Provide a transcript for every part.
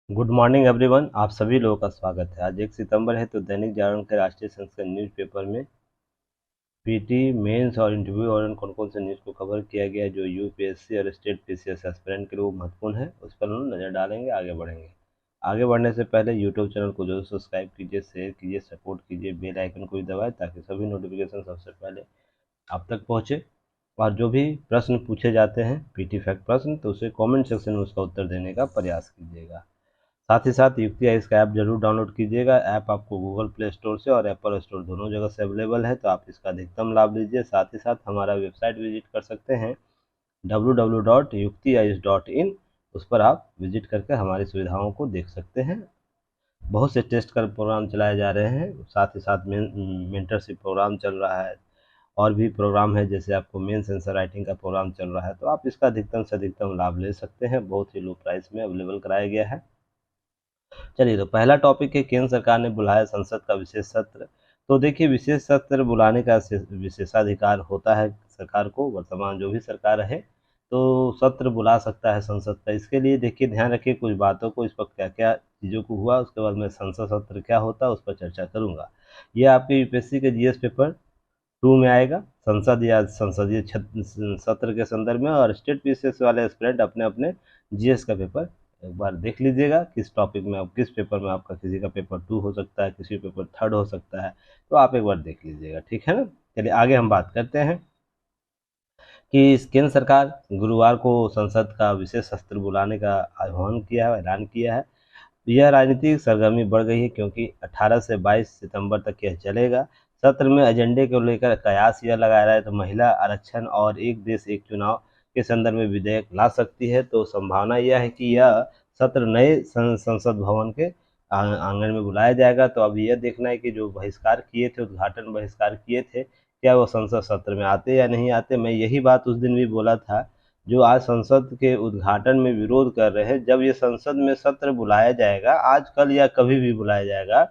Good morning everyone. आप सभी लोगों का स्वागत है। आज 1 सितंबर है, तो दैनिक जागरण के राष्ट्रीय संस्करण न्यूज़पेपर में पीटी मेंस और इंटरव्यू और कौन कौन से न्यूज़ को कवर किया गया है जो यूपीएससी और स्टेट पीसीएस एस्पिरेंट के लिए महत्वपूर्ण है, उस पर हम नज़र डालेंगे। आगे बढ़ेंगे। आगे बढ़ने से पहले यूट्यूब चैनल को जरूर सब्सक्राइब कीजिए, शेयर कीजिए, सपोर्ट कीजिए, बेल आइकन को भी दबाएं ताकि सभी नोटिफिकेशन सबसे पहले आप तक पहुँचे। और जो भी प्रश्न पूछे जाते हैं पीटी फैक्ट प्रश्न, तो उसे कमेंट सेक्शन में उसका उत्तर देने का प्रयास कीजिएगा। साथ ही साथ युक्ति आइस का ऐप जरूर डाउनलोड कीजिएगा। ऐप आपको गूगल प्ले स्टोर से और एप्पल स्टोर दोनों जगह से अवेलेबल है, तो आप इसका अधिकतम लाभ लीजिए। साथ ही साथ हमारा वेबसाइट विजिट कर सकते हैं www.yuktiais.in। उस पर आप विजिट करके हमारी सुविधाओं को देख सकते हैं। बहुत से टेस्ट का प्रोग्राम चलाए जा रहे हैं, साथ ही साथ मेंटरशिप प्रोग्राम चल रहा है, और भी प्रोग्राम है, जैसे आपको मेंस आंसर राइटिंग का प्रोग्राम चल रहा है, तो आप इसका अधिकतम से अधिकतम लाभ ले सकते हैं। बहुत ही लो प्राइस में अवेलेबल कराया गया है। चलिए, तो पहला टॉपिक है, केंद्र सरकार ने बुलाया संसद का विशेष सत्र। तो देखिए, विशेष सत्र बुलाने का विशेषाधिकार होता है सरकार को। वर्तमान जो भी सरकार है तो सत्र बुला सकता है संसद का। इसके लिए देखिए, ध्यान रखिए कुछ बातों को, इस पर क्या क्या चीज़ों को हुआ, उसके बाद मैं संसद सत्र क्या होता है उस पर चर्चा करूंगा। ये आपके यूपीएससी के जीएस पेपर 2 में आएगा, संसद या संसदीय सत्र के संदर्भ में। और स्टेट पीसीएस वाले एस्पिरेंट अपने अपने जीएस का पेपर एक बार देख लीजिएगा, किस टॉपिक में किस पेपर में आपका, किसी का पेपर 2 हो सकता है, किसी पेपर 3rd हो सकता है, तो आप एक बार देख लीजिएगा, ठीक है ना। चलिए आगे हम बात करते हैं कि केंद्र सरकार गुरुवार को संसद का विशेष सत्र बुलाने का आह्वान किया है, ऐलान किया है। यह राजनीतिक सरगर्मी बढ़ गई है क्योंकि 18 से 22 सितंबर तक यह चलेगा। सत्र में एजेंडे को लेकर कयास यह लगाया रहा है, तो महिला आरक्षण और एक देश एक चुनाव के संदर्भ में विधेयक ला सकती है। तो संभावना यह है कि यह सत्र नए संसद भवन के आंगन में बुलाया जाएगा। तो अब यह देखना है कि जो बहिष्कार किए थे, उद्घाटन बहिष्कार किए थे, क्या वो संसद सत्र में आते या नहीं आते। मैं यही बात उस दिन भी बोला था, जो आज संसद के उद्घाटन में विरोध कर रहे हैं। जब ये संसद में सत्र बुलाया जाएगा, आज कल या कभी भी बुलाया जाएगा,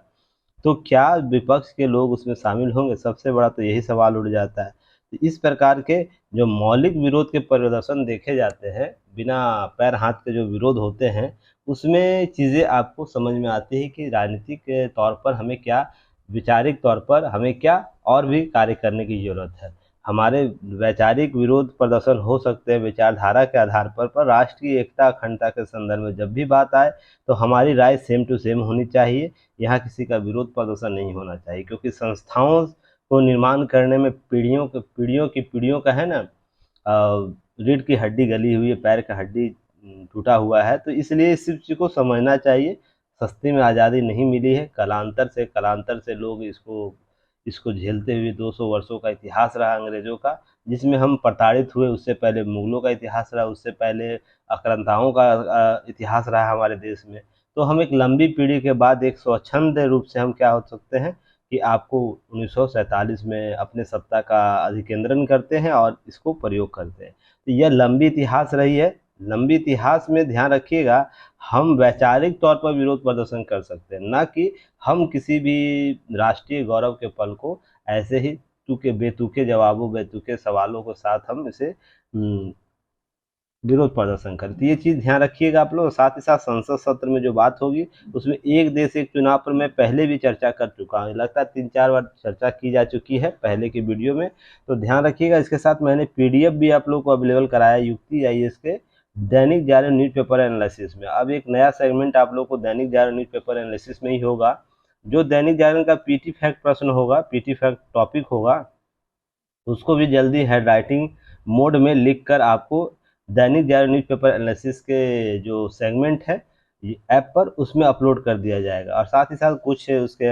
तो क्या विपक्ष के लोग उसमें शामिल होंगे? सबसे बड़ा तो यही सवाल उठ जाता है। तो इस प्रकार के जो मौलिक विरोध के प्रदर्शन देखे जाते हैं, बिना पैर हाथ के जो विरोध होते हैं, उसमें चीज़ें आपको समझ में आती है कि राजनीतिक तौर पर हमें क्या, वैचारिक तौर पर हमें क्या और भी कार्य करने की ज़रूरत है। हमारे वैचारिक विरोध प्रदर्शन हो सकते हैं विचारधारा के आधार पर राष्ट्रीय एकता अखंडता के संदर्भ में जब भी बात आए, तो हमारी राय सेम टू सेम होनी चाहिए। यहाँ किसी का विरोध प्रदर्शन नहीं होना चाहिए, क्योंकि संस्थाओं को निर्माण करने में पीढ़ियों का है ना, रीढ़ की हड्डी गली हुई है, पैर का हड्डी टूटा हुआ है। तो इसलिए इस चीज़ को समझना चाहिए। सस्ती में आज़ादी नहीं मिली है, कालांतर से लोग इसको इसको झेलते हुए 200 वर्षों का इतिहास रहा अंग्रेज़ों का, जिसमें हम प्रताड़ित हुए। उससे पहले मुगलों का इतिहास रहा, उससे पहले आक्रांताओं का इतिहास रहा हमारे देश में। तो हम एक लंबी पीढ़ी के बाद एक स्वच्छंद रूप से हम क्या हो सकते हैं कि आपको 1947 में अपने सत्ता का अधिकेंद्रण करते हैं और इसको प्रयोग करते हैं। तो यह लंबी इतिहास रही है। लंबी इतिहास में ध्यान रखिएगा, हम वैचारिक तौर पर विरोध प्रदर्शन कर सकते हैं, ना कि हम किसी भी राष्ट्रीय गौरव के पल को ऐसे ही बेतुके जवाबों, बेतुके सवालों के साथ हम इसे विरोध प्रदर्शन करें। तो ये चीज़ ध्यान रखिएगा आप लोग। साथ ही साथ संसद सत्र में जो बात होगी, उसमें एक देश एक चुनाव पर मैं पहले भी चर्चा कर चुका हूँ, लगता है 3-4 बार चर्चा की जा चुकी है पहले की वीडियो में, तो ध्यान रखिएगा। इसके साथ मैंने पीडीएफ भी आप लोग को अवेलेबल कराया युक्ति आईएएस के दैनिक जागरण न्यूज़पेपर एनालिसिस में। अब एक नया सेगमेंट आप लोग को दैनिक जागरण न्यूज़पेपर एनालिसिस में ही होगा। जो दैनिक जागरण का पीटी फैक्ट प्रश्न होगा, पीटी फैक्ट टॉपिक होगा, उसको भी जल्दी हैंड राइटिंग मोड में लिख कर आपको दैनिक जागरण न्यूज़पेपर एनालिसिस के जो सेगमेंट है ऐप पर, उसमें अपलोड कर दिया जाएगा। और साथ ही साथ कुछ उसके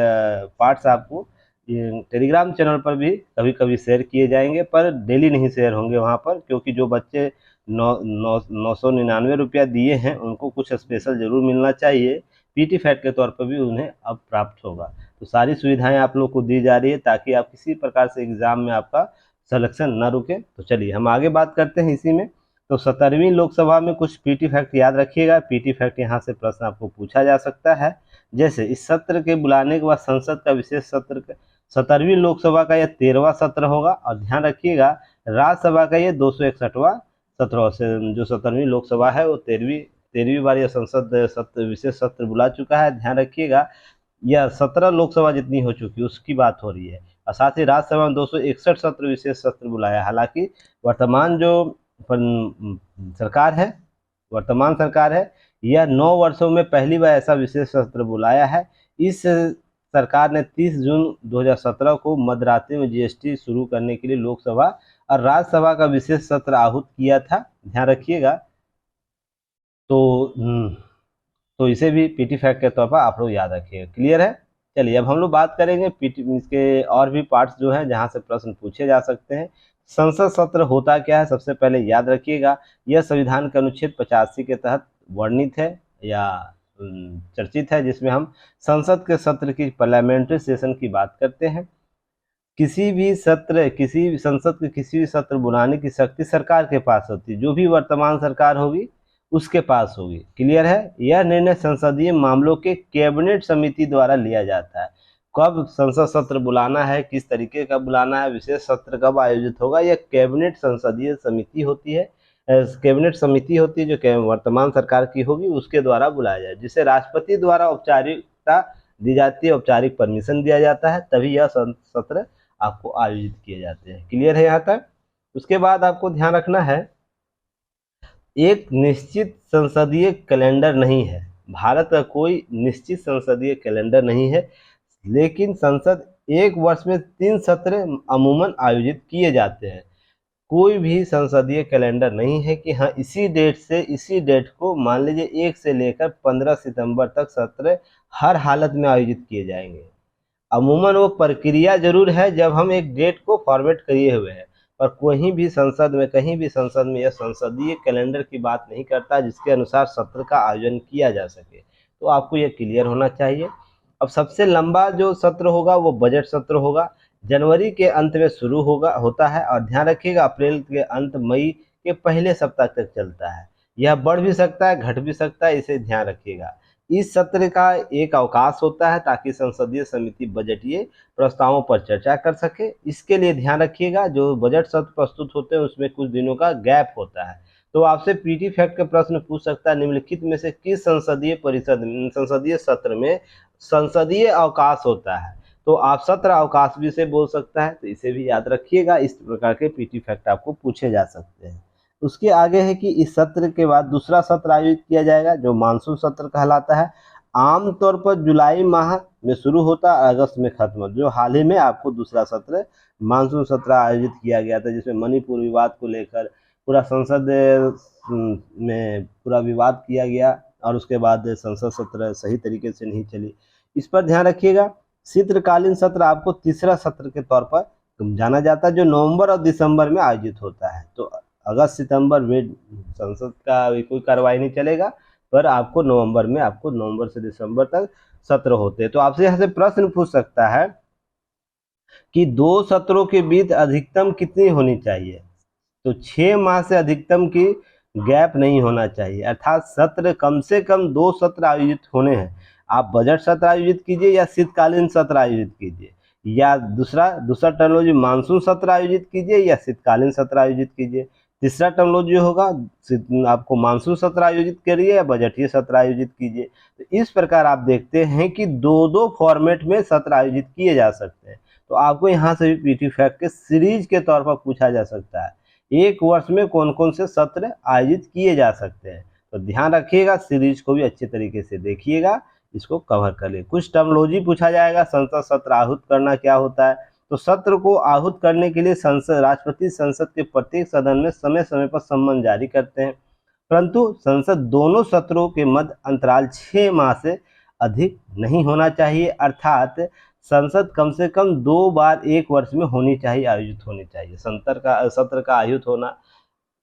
पार्ट्स आपको टेलीग्राम चैनल पर भी कभी कभी शेयर किए जाएंगे, पर डेली नहीं शेयर होंगे वहाँ पर, क्योंकि जो बच्चे 999 रुपया दिए हैं उनको कुछ स्पेशल ज़रूर मिलना चाहिए। पीटी फैट के तौर पर भी उन्हें अब प्राप्त होगा। तो सारी सुविधाएं आप लोग को दी जा रही है ताकि आप किसी प्रकार से एग्ज़ाम में आपका सिलेक्शन ना रुके। तो चलिए हम आगे बात करते हैं इसी में। तो 17वीं लोकसभा में कुछ पीटी फैक्ट याद रखिएगा। पीटी फैक्ट यहाँ से प्रश्न आपको पूछा जा सकता है, जैसे इस सत्र के बुलाने के बाद संसद का विशेष सत्र 17वीं लोकसभा का यह 13वां सत्र होगा। और ध्यान रखिएगा, राज्यसभा का ये 261वां सत्र से, जो 17वीं लोकसभा है वो 13वीं 13वीं बार यह संसद सत्र विशेष सत्र बुला चुका है, ध्यान रखिएगा। यह 17 लोकसभा जितनी हो चुकी है उसकी बात हो रही है। और साथ ही राज्यसभा में 261 सत्र विशेष सत्र बुलाया। हालांकि वर्तमान जो सरकार है, वर्तमान सरकार है, यह 9 वर्षों में पहली बार ऐसा विशेष सत्र बुलाया है। इस सरकार ने 30 जून 2017 को मध्यरात्रि में जीएसटी शुरू करने के लिए लोकसभा और राज्यसभा का विशेष सत्र आहूत किया था, ध्यान रखिएगा। तो इसे भी पीटी फैक्ट के तौर पर आप लोग याद रखिएगा। क्लियर है? चलिए अब हम लोग बात करेंगे पीटी इसके और भी पार्ट्स जो हैं जहां से प्रश्न पूछे जा सकते हैं। संसद सत्र होता क्या है, सबसे पहले याद रखिएगा। यह संविधान के अनुच्छेद 85 के तहत वर्णित है या चर्चित है, जिसमें हम संसद के सत्र की पार्लियामेंट्री सेशन की बात करते हैं। किसी भी सत्र, किसी भी संसद के किसी भी सत्र बुलाने की शक्ति सरकार के पास होती है, जो भी वर्तमान सरकार होगी उसके पास होगी। क्लियर है? यह निर्णय संसदीय मामलों के कैबिनेट समिति द्वारा लिया जाता है। कब संसद सत्र बुलाना है, किस तरीके का बुलाना है, विशेष सत्र कब आयोजित होगा, यह कैबिनेट संसदीय समिति होती है, कैबिनेट समिति होती है जो वर्तमान सरकार की होगी उसके द्वारा बुलाया जाए, जिसे राष्ट्रपति द्वारा औपचारिकता दी जाती है, औपचारिक परमिशन दिया जाता है, तभी यह सत्र आपको आयोजित किए जाते हैं। क्लियर है यहाँ तक? उसके बाद आपको ध्यान रखना है, एक निश्चित संसदीय कैलेंडर नहीं है। भारत का कोई निश्चित संसदीय कैलेंडर नहीं है, लेकिन संसद एक वर्ष में 3 सत्र अमूमन आयोजित किए जाते हैं। कोई भी संसदीय कैलेंडर नहीं है कि हाँ इसी डेट से इसी डेट को, मान लीजिए 1 से लेकर 15 सितंबर तक सत्र हर हालत में आयोजित किए जाएंगे। अमूमन वो प्रक्रिया जरूर है जब हम एक डेट को फॉर्मेट किए हुए हैं, पर कोई भी संसद में, कहीं भी संसद में यह संसदीय कैलेंडर की बात नहीं करता जिसके अनुसार सत्र का आयोजन किया जा सके। तो आपको यह क्लियर होना चाहिए। अब सबसे लंबा जो सत्र होगा वो बजट सत्र होगा, जनवरी के अंत में शुरू होता है और ध्यान रखिएगा अप्रैल के अंत, मई के पहले सप्ताह तक चलता है। यह बढ़ भी सकता है, घट भी सकता है, इसे ध्यान रखिएगा। इस सत्र का एक अवकाश होता है ताकि संसदीय समिति बजटीय प्रस्तावों पर चर्चा कर सके। इसके लिए ध्यान रखिएगा जो बजट सत्र प्रस्तुत होते हैं उसमें कुछ दिनों का गैप होता है। तो आपसे पीटी फैक्ट का प्रश्न पूछ सकता है, निम्नलिखित में से किस संसदीय सत्र में संसदीय अवकाश होता है? तो आप सत्र अवकाश भी से बोल सकता है, तो इसे भी याद रखिएगा। इस प्रकार के पीटी फैक्ट आपको पूछे जा सकते हैं। उसके आगे है कि इस सत्र के बाद दूसरा सत्र आयोजित किया जाएगा जो मानसून सत्र कहलाता है। आमतौर पर जुलाई माह में शुरू होता है, अगस्त में खत्म। जो हाल ही में आपको दूसरा सत्र मानसून सत्र आयोजित किया गया था, जिसमें मणिपुर विवाद को लेकर पूरा संसद में पूरा विवाद किया गया और उसके बाद संसद सत्र सही तरीके से नहीं चली। इस पर ध्यान रखिएगा। शीतकालीन सत्र आपको तीसरा सत्र के तौर पर जाना जाता है, जो नवंबर और दिसंबर में आयोजित होता है। तो अगस्त सितंबर में संसद का कोई कार्रवाई नहीं चलेगा, पर आपको नवंबर से दिसंबर तक सत्र होते हैं। तो आपसे यहाँ से प्रश्न पूछ सकता है कि 2 सत्रों के बीच अधिकतम कितनी होनी चाहिए? तो 6 माह से अधिकतम की गैप नहीं होना चाहिए, अर्थात सत्र कम से कम 2 सत्र आयोजित होने हैं। आप बजट सत्र आयोजित कीजिए या शीतकालीन सत्र आयोजित कीजिए, या दूसरा टर्मोलॉजी मानसून सत्र आयोजित कीजिए या शीतकालीन सत्र आयोजित कीजिए। तीसरा टर्मोलॉजी होगा आपको मानसून सत्र आयोजित करिए या बजटीय सत्र आयोजित कीजिए। तो इस प्रकार आप देखते हैं कि 2 फॉर्मेट में सत्र आयोजित किए जा सकते हैं। तो आपको यहाँ से भी पीटी फैक्ट के सीरीज के तौर पर पूछा जा सकता है, एक वर्ष में कौन कौन से सत्र आयोजित किए जा सकते हैं। तो ध्यान रखिएगा, सीरीज को भी अच्छे तरीके से देखिएगा, इसको कवर कर ले। कुछ टर्मोलॉजी पूछा जाएगा, संसद सत्र आहूत करना क्या होता है। तो सत्र को आहूत करने के लिए राष्ट्रपति संसद के प्रत्येक सदन में समय समय पर सम्मन जारी करते हैं, परंतु संसद दोनों सत्रों के मध्य अंतराल 6 माह से अधिक नहीं होना चाहिए, अर्थात संसद कम से कम 2 बार एक वर्ष में आयोजित होनी चाहिए सत्र का आयोजित होना।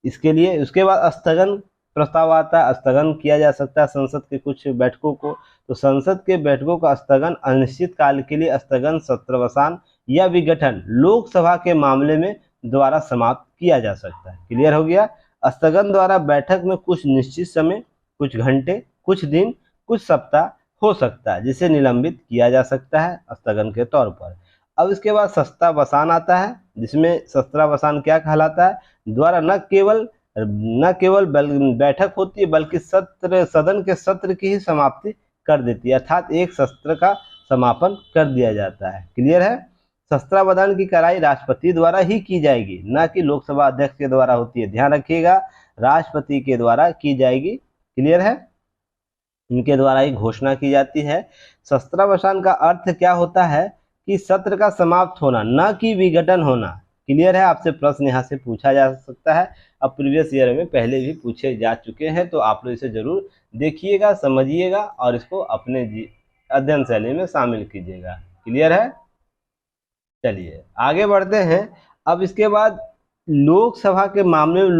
इसके लिए उसके बाद स्थगन प्रस्ताव आता है, स्थगन किया जा सकता है संसद के कुछ बैठकों को। तो संसद के बैठकों का स्थगन अनिश्चित काल के लिए स्थगन, सत्रावसान या विघटन लोकसभा के मामले में द्वारा समाप्त किया जा सकता है। क्लियर हो गया? स्थगन द्वारा बैठक में कुछ निश्चित समय, कुछ घंटे, कुछ दिन, कुछ सप्ताह हो सकता है, जिसे निलंबित किया जा सकता है स्थगन के तौर पर। अब इसके बाद सत्तावसान आता है, जिसमें सत्तावसान क्या कहलाता है? द्वारा न केवल न केवल बैठक होती है बल्कि सदन के सत्र की ही समाप्ति कर देती है, अर्थात एक सत्र का समापन कर दिया जाता है। क्लियर है? शस्त्रावधान की कराई राष्ट्रपति द्वारा ही की जाएगी, न कि लोकसभा अध्यक्ष के द्वारा होती है। ध्यान रखिएगा, राष्ट्रपति के द्वारा की जाएगी। क्लियर है? इनके द्वारा ही घोषणा की जाती है। शस्त्रावसान का अर्थ क्या होता है कि सत्र का समाप्त होना, न कि विघटन होना। क्लियर है? आपसे प्रश्न यहाँ से पूछा जा सकता है, अब प्रीवियस ईयर में पहले भी पूछे जा चुके हैं, तो आप लोग इसे जरूर देखिएगा, समझिएगा और इसको अपने अध्ययन शैली में शामिल कीजिएगा। क्लियर है? चलिए आगे बढ़ते हैं। अब इसके बाद लोकसभा के मामले में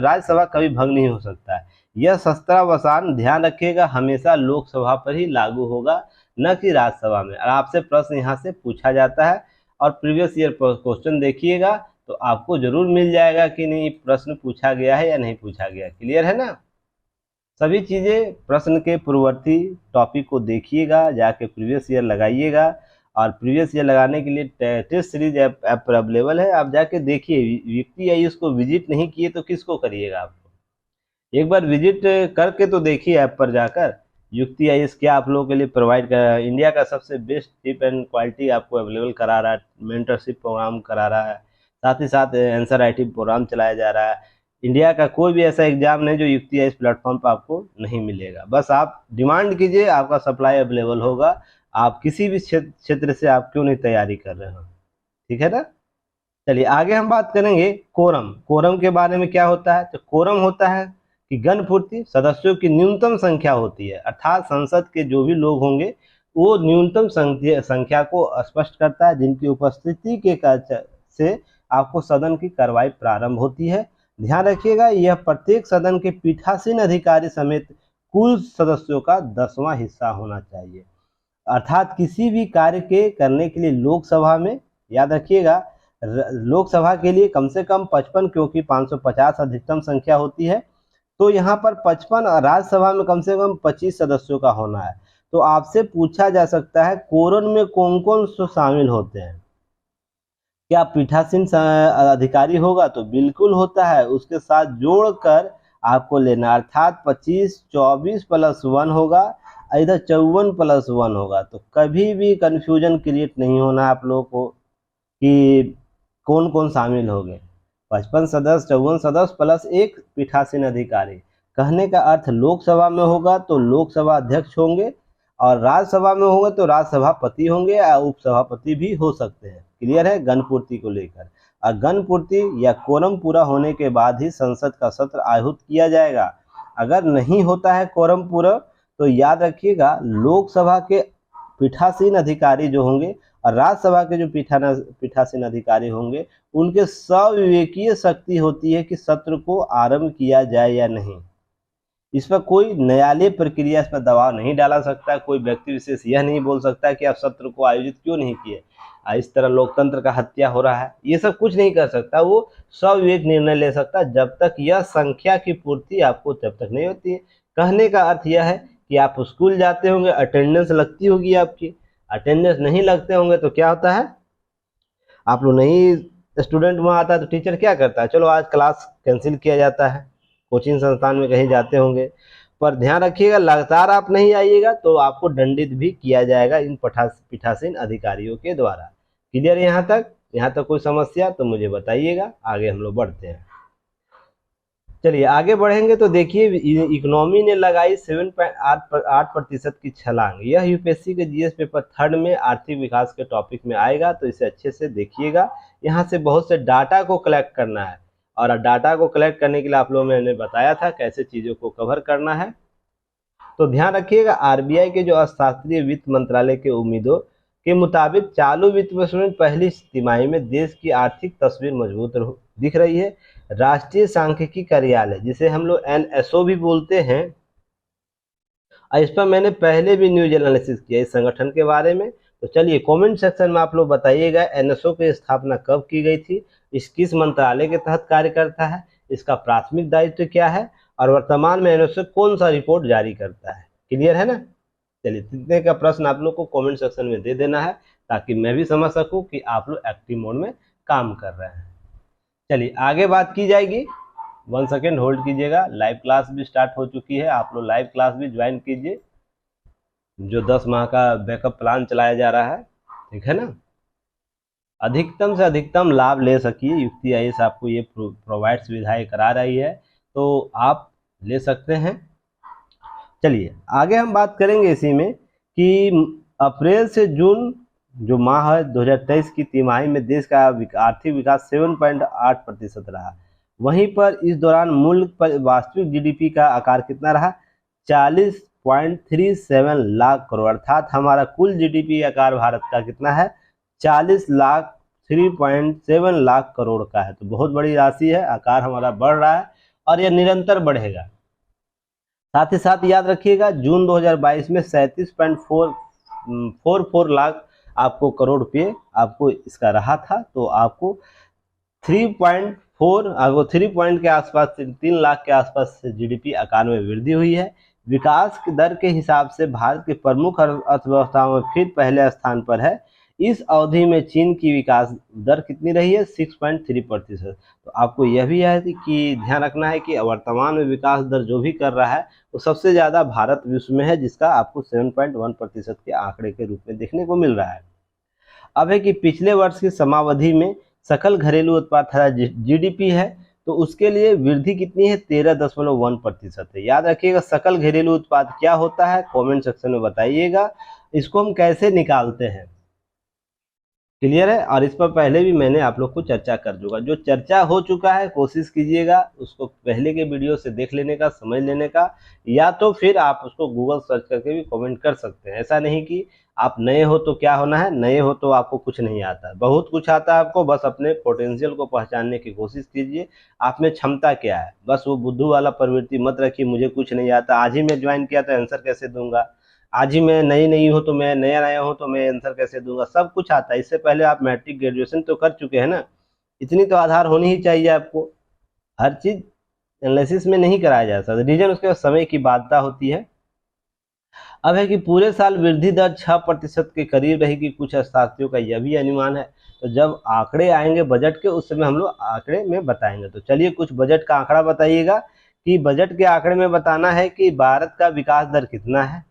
राज्यसभा कभी भंग नहीं हो सकता है। यह शस्त्रावसान, ध्यान रखिएगा, हमेशा लोकसभा पर ही लागू होगा, न कि राज्यसभा में। और आपसे प्रश्न यहाँ से पूछा जाता है और प्रीवियस ईयर क्वेश्चन देखिएगा तो आपको जरूर मिल जाएगा कि नहीं प्रश्न पूछा गया है या नहीं पूछा गया। क्लियर है ना? सभी चीज़ें प्रश्न के पूर्ववर्ती टॉपिक को देखिएगा, जाके प्रीवियस ईयर लगाइएगा। और प्रीवियस ईयर लगाने के लिए टेस्ट सीरीज ऐप पर अवेलेबल है, आप जाके देखिए। युक्ति आई उसको विजिट नहीं किए तो किसको करिएगा? आपको एक बार विजिट करके तो देखिए ऐप पर जाकर। युक्ति आई क्या आप लोगों के लिए प्रोवाइड कर रहा है, इंडिया का सबसे बेस्ट टिप एंड क्वालिटी आपको अवेलेबल करा रहा है, मेंटरशिप प्रोग्राम करा रहा है, साथ ही साथ आंसर राइटिंग प्रोग्राम चलाया जा रहा है। इंडिया का कोई भी ऐसा एग्जाम नहीं जो युक्ति आई इस प्लेटफॉर्म पर आपको नहीं मिलेगा। बस आप डिमांड कीजिए, आपका सप्लाई अवेलेबल होगा। आप किसी भी क्षेत्र से आप क्यों नहीं तैयारी कर रहे हो, ठीक है ना? चलिए आगे हम बात करेंगे कोरम। कोरम के बारे में क्या होता है? तो कोरम होता है कि गणपूर्ति सदस्यों की न्यूनतम संख्या होती है, अर्थात संसद के जो भी लोग होंगे वो न्यूनतम संख्या को स्पष्ट करता है, जिनकी उपस्थिति के से आपको सदन की कार्रवाई प्रारंभ होती है। ध्यान रखिएगा, यह प्रत्येक सदन के पीठासीन अधिकारी समेत कुल सदस्यों का 10वां हिस्सा होना चाहिए। अर्थात किसी भी कार्य के करने के लिए लोकसभा में, याद रखिएगा, लोकसभा के लिए कम से कम 55, क्योंकि 550 अधिकतम संख्या होती है, तो यहाँ पर 55, और राज्यसभा में कम से कम 25 सदस्यों का होना है। तो आपसे पूछा जा सकता है कोरम में कौन कौन शामिल होते हैं? क्या पीठासीन अधिकारी होगा? तो बिल्कुल होता है, उसके साथ जोड़कर आपको लेना, अर्थात 25, 24 + 1 होगा, इधर 54 + 1 होगा। तो कभी भी कंफ्यूजन क्रिएट नहीं होना आप लोगों को कि कौन कौन शामिल हो गए। 55 सदस्य, 54 सदस्य प्लस एक पीठासीन अधिकारी। कहने का अर्थ लोकसभा में होगा तो लोकसभा अध्यक्ष होंगे, और राज्यसभा में होंगे तो राज्यसभापति होंगे या उपसभापति भी हो सकते हैं। क्लियर है? गणपूर्ति को लेकर। और गणपूर्ति या कोरम पूरा होने के बाद ही संसद का सत्र आहूत किया जाएगा। अगर नहीं होता है कोरम पूरा तो याद रखिएगा, लोकसभा के पीठासीन अधिकारी जो होंगे और राज्यसभा के जो पीठासीन अधिकारी होंगे, उनके सविवेकीय शक्ति होती है कि सत्र को आरंभ किया जाए या नहीं। इस पर कोई न्यायालय प्रक्रिया इस पर दबाव नहीं डाला सकता। कोई व्यक्ति विशेष यह नहीं बोल सकता कि आप सत्र को आयोजित क्यों नहीं किए, इस तरह लोकतंत्र का हत्या हो रहा है, ये सब कुछ नहीं कर सकता। वो सविवेक निर्णय ले सकता जब तक यह संख्या की पूर्ति आपको तब तक नहीं होती है। कहने का अर्थ यह है कि आप स्कूल जाते होंगे, अटेंडेंस लगती होगी आपकी, अटेंडेंस नहीं लगते होंगे तो क्या होता है, आप लोग नहीं स्टूडेंट वहाँ आता है तो टीचर क्या करता है, चलो आज क्लास कैंसिल किया जाता है। कोचिंग संस्थान में कहीं जाते होंगे, पर ध्यान रखिएगा लगातार आप नहीं आइएगा तो आपको दंडित भी किया जाएगा इन पीठासीन अधिकारियों के द्वारा। क्लियर? यहाँ तक कोई समस्या तो मुझे बताइएगा, आगे हम लोग बढ़ते हैं। चलिए आगे बढ़ेंगे तो देखिए, इकोनॉमी ने लगाई 7.8% की छलांग। यह यूपीएससी के जीएस पेपर 3 में आर्थिक विकास के टॉपिक में आएगा, तो इसे अच्छे से देखिएगा। यहाँ से बहुत से डाटा को कलेक्ट करना है, और डाटा को कलेक्ट करने के लिए आप लोगों मैंने बताया था कैसे चीज़ों को कवर करना है। तो ध्यान रखिएगा, आरबीआई के जो अशास्त्रीय वित्त मंत्रालय के उम्मीदों के मुताबिक चालू वित्त वर्ष में पहली तिमाही में देश की आर्थिक तस्वीर मजबूत दिख रही है। राष्ट्रीय सांख्यिकी कार्यालय, जिसे हम लोग एनएसओ भी बोलते हैं, इस पर मैंने पहले भी न्यूज एनालिसिस किया इस संगठन के बारे में। तो चलिए कमेंट सेक्शन में आप लोग बताइएगा एनएसओ की स्थापना कब की गई थी, इस किस मंत्रालय के तहत कार्य करता है, इसका प्राथमिक दायित्व क्या है, और वर्तमान में एनएसओ कौन सा रिपोर्ट जारी करता है। क्लियर है ना? चलिए इतने का प्रश्न आप लोग को कमेंट सेक्शन में दे देना है, ताकि मैं भी समझ सकूं कि आप लोग एक्टिव मोड में काम कर रहे हैं। चलिए आगे बात की जाएगी 1 सेकेंड होल्ड कीजिएगा। लाइव क्लास भी स्टार्ट हो चुकी है, आप लोग लाइव क्लास भी ज्वाइन कीजिए, जो 10 माह का बैकअप प्लान चलाया जा रहा है, ठीक है ना। अधिकतम से अधिकतम लाभ ले सकिए, युक्ति आईएएस आपको ये प्रोवाइड सुविधाएं करा रही है, तो आप ले सकते हैं। चलिए आगे हम बात करेंगे इसी में कि अप्रैल से जून जो माह है 2023 की तिमाही में देश का आर्थिक विकास 7.8% रहा। वहीं पर इस दौरान मुल्क पर वास्तविक जीडीपी का आकार कितना रहा? 40.37 लाख करोड़, अर्थात हमारा कुल जीडीपी आकार भारत का कितना है? 3.7 लाख करोड़ का है। तो बहुत बड़ी राशि है, आकार हमारा बढ़ रहा है और यह निरंतर बढ़ेगा। साथ ही साथ याद रखिएगा जून 2022 में 37.44 लाख आपको करोड़ रुपये आपको इसका रहा था, तो आपको 3.4 आपको 3 पॉइंट के आसपास 3 लाख के आसपास जीडीपी आकार में वृद्धि हुई है। विकास दर के हिसाब से भारत के प्रमुख अर्थव्यवस्थाओं में फिर पहले स्थान पर है। इस अवधि में चीन की विकास दर कितनी रही है? 6.3%। तो आपको यह भी है कि ध्यान रखना है कि वर्तमान में विकास दर जो भी कर रहा है वो सबसे ज़्यादा भारत विश्व में है, जिसका आपको 7.1% के आंकड़े के रूप में देखने को मिल रहा है। अब है कि पिछले वर्ष की समावधि में सकल घरेलू उत्पाद जीडीपी है, तो उसके लिए वृद्धि कितनी है? 13.1% है। याद रखिएगा सकल घरेलू उत्पाद क्या होता है, कमेंट सेक्शन में बताइएगा। इसको हम कैसे निकालते हैं, क्लियर है? और इस पर पहले भी मैंने आप लोग को चर्चा कर दूंगा, जो चर्चा हो चुका है कोशिश कीजिएगा उसको पहले के वीडियो से देख लेने का, समझ लेने का, या तो फिर आप उसको गूगल सर्च करके भी कमेंट कर सकते हैं। ऐसा नहीं कि आप नए हो तो क्या होना है, नए हो तो आपको कुछ नहीं आता, बहुत कुछ आता है आपको। बस अपने पोटेंशियल को पहचानने की कोशिश कीजिए, आप में क्षमता क्या है। बस वो बुद्धू वाला प्रवृत्ति मत रखिए, मुझे कुछ नहीं आता, आज ही मैं ज्वाइन किया तो आंसर कैसे दूंगा, आज ही मैं नई हूँ तो मैं नया नया हूँ तो मैं आंसर कैसे दूंगा। सब कुछ आता है, इससे पहले आप मैट्रिक ग्रेजुएशन तो कर चुके हैं ना, इतनी तो आधार होनी ही चाहिए आपको। हर चीज एनालिसिस में नहीं कराया जा सकता, रीजन उसके समय की बाध्यता होती है। अब है कि पूरे साल वृद्धि दर 6% के करीब रहेगी, कुछ अर्थशास्त्रियों का यह भी अनुमान है। तो जब आंकड़े आएंगे बजट के, उस समय हम लोग आंकड़े में बताएंगे। तो चलिए कुछ बजट का आंकड़ा बताइएगा, कि बजट के आंकड़े में बताना है कि भारत का विकास दर कितना है।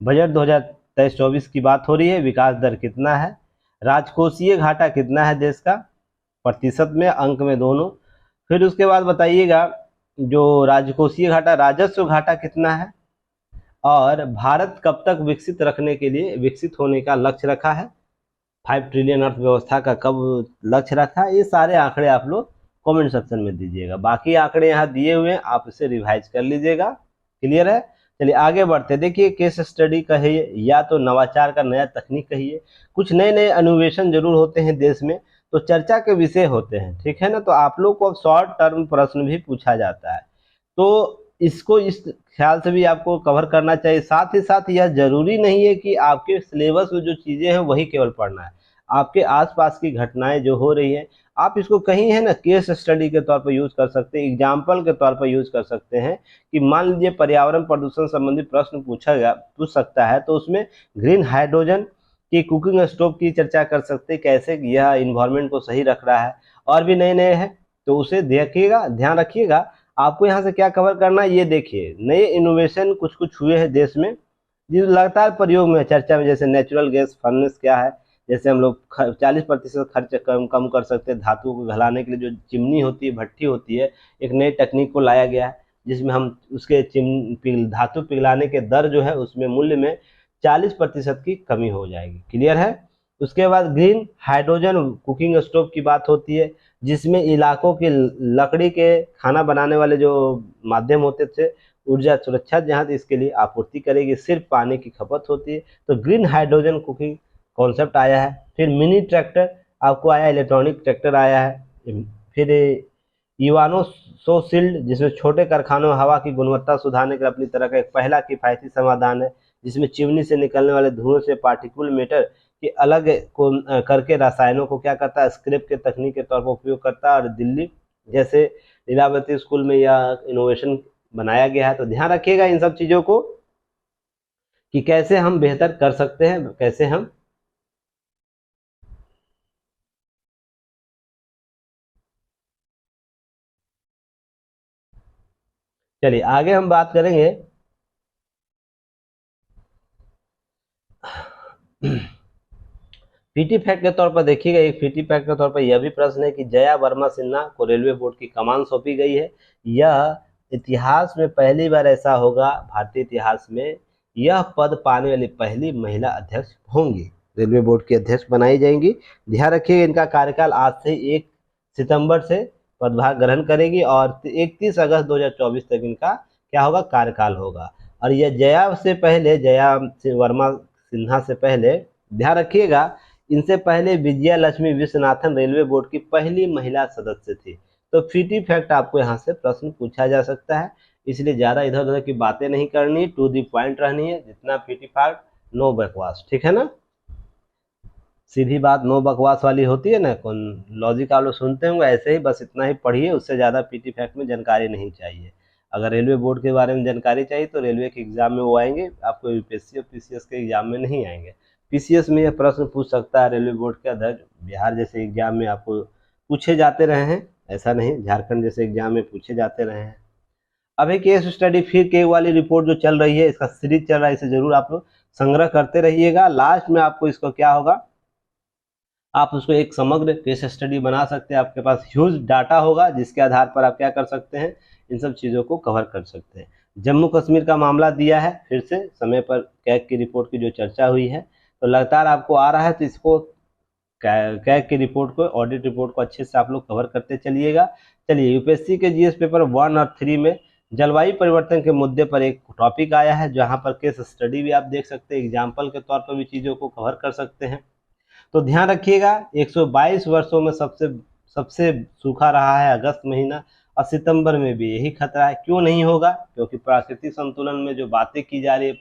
बजट 2023-24 की बात हो रही है, विकास दर कितना है, राजकोषीय घाटा कितना है देश का, प्रतिशत में, अंक में, दोनों। फिर उसके बाद बताइएगा जो राजकोषीय घाटा, राजस्व घाटा कितना है, और भारत कब तक विकसित रखने के लिए, विकसित होने का लक्ष्य रखा है, 5 ट्रिलियन अर्थव्यवस्था का कब लक्ष्य रखा है। ये सारे आंकड़े आप लोग कमेंट सेक्शन में दीजिएगा। बाकी आंकड़े यहाँ दिए हुए हैं, आप इसे रिवाइज कर लीजिएगा, क्लियर है। चलिए आगे बढ़ते, देखिए केस स्टडी कहिए या तो नवाचार का नया तकनीक कहिए, कुछ नए नए अन्वेषण जरूर होते हैं देश में, तो चर्चा के विषय होते हैं, ठीक है ना। तो आप लोग को अब शॉर्ट टर्म प्रश्न भी पूछा जाता है, तो इसको इस ख्याल से भी आपको कवर करना चाहिए। साथ ही साथ यह जरूरी नहीं है कि आपके सिलेबस में जो चीजें हैं वही केवल पढ़ना है, आपके आसपास की घटनाएं जो हो रही हैं, आप इसको कहीं है ना केस स्टडी के तौर पर यूज कर सकते हैं, एग्जाम्पल के तौर पर यूज कर सकते हैं। कि मान लीजिए पर्यावरण प्रदूषण संबंधी प्रश्न पूछ सकता है, तो उसमें ग्रीन हाइड्रोजन की कुकिंग स्टोव की चर्चा कर सकते हैं, कैसे यह इन्वायरमेंट को सही रख रहा है। और भी नए नए हैं, तो उसे देखिएगा, ध्यान रखिएगा। आपको यहाँ से क्या कवर करना है, ये देखिए नए इनोवेशन कुछ कुछ हुए हैं देश में, जिस लगातार प्रयोग में चर्चा में, जैसे नेचुरल गैस फर्नेस क्या है, जैसे हम लोग 40% खर्च कम कम कर सकते हैं। धातुओं को गलाने के लिए जो चिमनी होती है, भट्टी होती है, एक नई तकनीक को लाया गया है, जिसमें हम उसके धातु पिघलाने के दर जो है उसमें मूल्य में 40% की कमी हो जाएगी, क्लियर है। उसके बाद ग्रीन हाइड्रोजन कुकिंग स्टोव की बात होती है, जिसमें इलाकों के लकड़ी के खाना बनाने वाले जो माध्यम होते थे, ऊर्जा सुरक्षा जहाँ इसके लिए आपूर्ति करेगी, सिर्फ पानी की खपत होती है, तो ग्रीन हाइड्रोजन कुकिंग कॉन्सेप्ट आया है। फिर मिनी ट्रैक्टर आपको आया, इलेक्ट्रॉनिक ट्रैक्टर आया है। फिर ईवानो सो सील्ड, जिसमें छोटे कारखानों में हवा की गुणवत्ता सुधारने का अपनी तरह का एक पहला किफायती समाधान है, जिसमें चिमनी से निकलने वाले धुएं से पार्टिकुल मैटर के अलग को करके रसायनों को क्या करता है, स्क्रैप के तकनीक के तौर पर उपयोग करता है। और दिल्ली जैसे लीलावती स्कूल में यह इनोवेशन बनाया गया है। तो ध्यान रखिएगा इन सब चीज़ों को, कि कैसे हम बेहतर कर सकते हैं, कैसे हम चलिए आगे हम बात करेंगे पीटी फैक्ट के तौर पर। देखिएगा, एक पीटी फैक्ट के तौर पर यह भी प्रश्न है कि जया वर्मा सिन्हा को रेलवे बोर्ड की कमान सौंपी गई है। यह इतिहास में पहली बार ऐसा होगा, भारतीय इतिहास में यह पद पाने वाली पहली महिला अध्यक्ष होंगी, रेलवे बोर्ड की अध्यक्ष बनाई जाएंगी। ध्यान रखिएगा, इनका कार्यकाल आज से 1 सितंबर से पदभार ग्रहण करेगी और 31 अगस्त 2024 तक इनका क्या होगा, कार्यकाल होगा। और यह जया से पहले, जया वर्मा सिन्हा से पहले, ध्यान रखिएगा, इनसे पहले विजया लक्ष्मी विश्वनाथन रेलवे बोर्ड की पहली महिला सदस्य थी। तो पीटी फैक्ट आपको यहाँ से प्रश्न पूछा जा सकता है, इसलिए ज़्यादा इधर उधर की बातें नहीं करनी, टू दी पॉइंट रहनी है। जितना पीटी फैक्ट, नो बकवास, ठीक है ना, सीधी बात नो बकवास वाली होती है ना, कौन लॉजिक आप लोग सुनते होंगे, ऐसे ही बस इतना ही पढ़िए, उससे ज़्यादा पीटी फैक्ट में जानकारी नहीं चाहिए। अगर रेलवे बोर्ड के बारे में जानकारी चाहिए तो रेलवे के एग्जाम में वो आएंगे, आपको यूपीएससी और पीसीएस के एग्जाम में नहीं आएंगे। पीसीएस में यह प्रश्न पूछ सकता है रेलवे बोर्ड के अध्यक्ष, बिहार जैसे एग्जाम में आपको पूछे जाते रहे हैं, ऐसा नहीं, झारखंड जैसे एग्जाम में पूछे जाते रहे हैं। अब एक केस स्टडी फिर के वाली रिपोर्ट जो चल रही है, इसका सीरीज चल रहा है, इसे जरूर आप लोग संग्रह करते रहिएगा। लास्ट में आपको इसको क्या होगा, आप उसको एक समग्र केस स्टडी बना सकते हैं, आपके पास ह्यूज डाटा होगा जिसके आधार पर आप क्या कर सकते हैं, इन सब चीज़ों को कवर कर सकते हैं। जम्मू कश्मीर का मामला दिया है, फिर से समय पर कैग की रिपोर्ट की जो चर्चा हुई है, तो लगातार आपको आ रहा है, तो इसको कैग की रिपोर्ट को, ऑडिट रिपोर्ट को अच्छे से आप लोग कवर करते चलिएगा। चलिए, यूपीएससी के जीएस पेपर 1 और 3 में जलवायु परिवर्तन के मुद्दे पर एक टॉपिक आया है, जहाँ पर केस स्टडी भी आप देख सकते हैं, एग्जाम्पल के तौर पर भी चीज़ों को कवर कर सकते हैं। तो ध्यान रखिएगा, 122 वर्षों में सबसे सबसे सूखा रहा है अगस्त महीना, और सितंबर में भी यही खतरा है। क्यों नहीं होगा, क्योंकि प्राकृतिक संतुलन में जो बातें की जा रही है,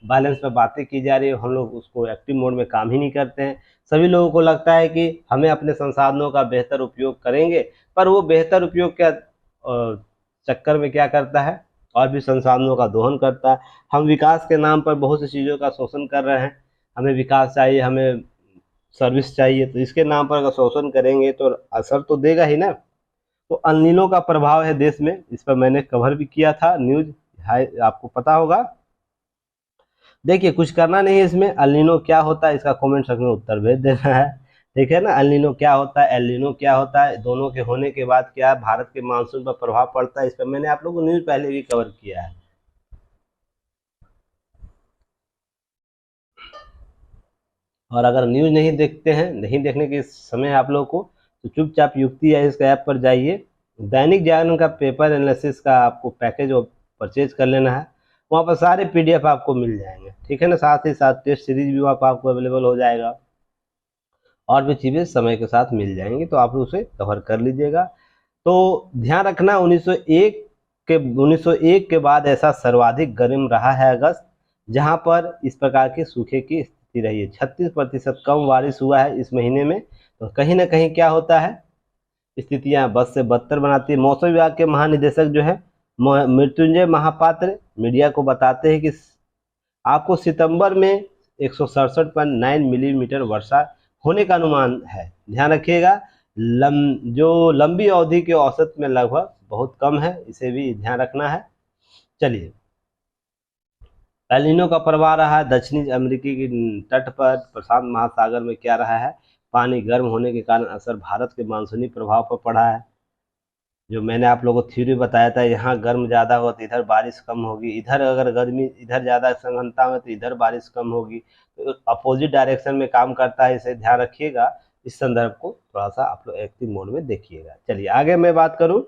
बैलेंस में बातें की जा रही है, हम लोग उसको एक्टिव मोड में काम ही नहीं करते हैं। सभी लोगों को लगता है कि हमें अपने संसाधनों का बेहतर उपयोग करेंगे, पर वो बेहतर उपयोग क्या चक्कर में क्या करता है, और भी संसाधनों का दोहन करता है। हम विकास के नाम पर बहुत सी चीज़ों का शोषण कर रहे हैं, हमें विकास चाहिए, हमें सर्विस चाहिए, तो इसके नाम पर अगर शोषण करेंगे तो असर तो देगा ही ना। तो अल-नीनो का प्रभाव है देश में, इस पर मैंने कवर भी किया था न्यूज, आपको पता होगा। देखिए, कुछ करना नहीं है इसमें। अल-नीनो क्या होता है, इसका कमेंट सेक्शन में उत्तर भेज देना है, ठीक है ना। अल-नीनो क्या होता है, एल-नीनो क्या होता है, दोनों के होने के बाद क्या भारत के मानसून पर प्रभाव पड़ता है, इस पर मैंने आप लोगों को न्यूज पहले भी कवर किया है। और अगर न्यूज़ नहीं देखते हैं, नहीं देखने के समय आप लोगों को, तो चुपचाप युक्ति या इस ऐप पर जाइए, दैनिक जागरण का पेपर एनालिसिस का आपको पैकेज परचेज कर लेना है। वहाँ पर सारे पीडीएफ आपको मिल जाएंगे, ठीक है ना। साथ ही साथ टेस्ट सीरीज भी वहाँ पर आपको अवेलेबल हो जाएगा, और भी चीज़ें समय के साथ मिल जाएंगी, तो आप उसे कवर कर लीजिएगा। तो ध्यान रखना, 1901 के बाद ऐसा सर्वाधिक गर्म रहा है अगस्त, जहां पर इस प्रकार के सूखे की स्थिति रही है। 36% कम बारिश हुआ है इस महीने में। तो कहीं ना कहीं क्या होता है, स्थितियां बद से बदतर बनाती है। मौसम विभाग के महानिदेशक जो है मृत्युंजय महापात्र मीडिया को बताते हैं कि आपको सितंबर में 167.9 मिलीमीटर वर्षा होने का अनुमान है। ध्यान रखिएगा, जो लंबी अवधि के औसत में लगभग बहुत कम है, इसे भी ध्यान रखना है। चलिए, एल-नीनो का प्रभाव रहा है दक्षिणी अमेरिकी की तट पर, प्रशांत महासागर में क्या रहा है, पानी गर्म होने के कारण असर भारत के मानसूनी प्रभाव पर पड़ा है। जो मैंने आप लोगों को थ्योरी बताया था, यहाँ गर्म ज़्यादा हो तो इधर बारिश कम होगी, इधर अगर गर्मी इधर ज़्यादा सघनता में तो इधर बारिश कम होगी, तो अपोजिट डायरेक्शन में काम करता है, इसे ध्यान रखिएगा। इस संदर्भ को थोड़ा सा आप लोग एक्टिव मोड में देखिएगा। चलिए आगे मैं बात करूँ,